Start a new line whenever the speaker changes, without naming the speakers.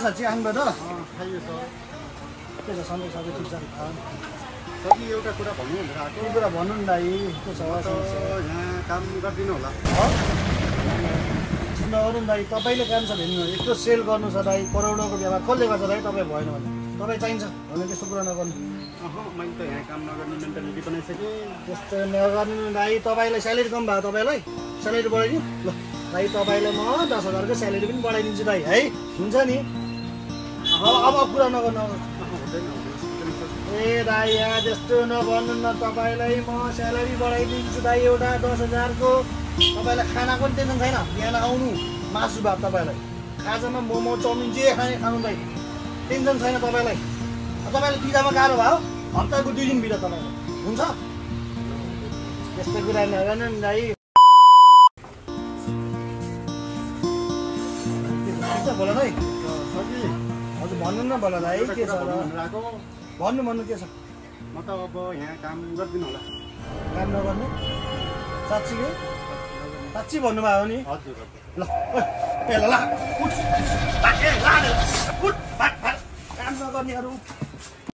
छ चिहाङबाट
खाइयो सर
के छ सन्चै सबै ठिक छ
सबै एउटा कुरा भन्नु भनेर आएको
के कुरा भन्नु नि दाइ के छ
यहाँ काम गरिदिनु होला
चिन्ता गर्नु नि दाइ तपाईँले काम छ भन्नु यत्रो सेल गर्नु छ दाइ करोडौँको व्यवहार कसले गर्छ दाइ तपाईँ भएन भने तपाईँ चाहिन्छ भने त्यस्तो कुरा नगर्नु
मैले त यहाँ काम नगर्ने मेन्टालिटी बनाइसकेँ
त्यस्तो नगर्नु दाइ तपाईँलाई स्यालेरी कम भयो तपाईँलाई स्यालेरी बढाइदिउँ ल दाइ तपाईँलाई म 10,000को स्यालेरी पनि बढाइदिन्छु दाइ है हुन्छ नि अब कुरा नगर्नु ए दाइ यहाँ त्यस्तो नभन्नु न तपाईँलाई म स्यालेरी बढाइदिन्छु दाइ एउटा 10,000को तपाईँलाई खानाको पनि टेन्सन छैन बिहान आउनु मासु भात तपाईँलाई खाजामा मोमो चाउमिन जे खानु दाइ टेन्सन छैन तपाईँलाई तपाईँलाई बिदामा गाह्रो भयो हप्ताको 2 दिन बिदा तपाईँलाई हुन्छ त्यस्तो कुरा नगर्नु नि दाइ बोला दाइ हजुर भन्नु न बोला दाइ के छ भन्नु के छ
म त अब यहाँ काम गरिदिनु होला
काम नगर्नु साँच्ची भन्नुभयो नि
हजुर
ल काम नगर्नेहरू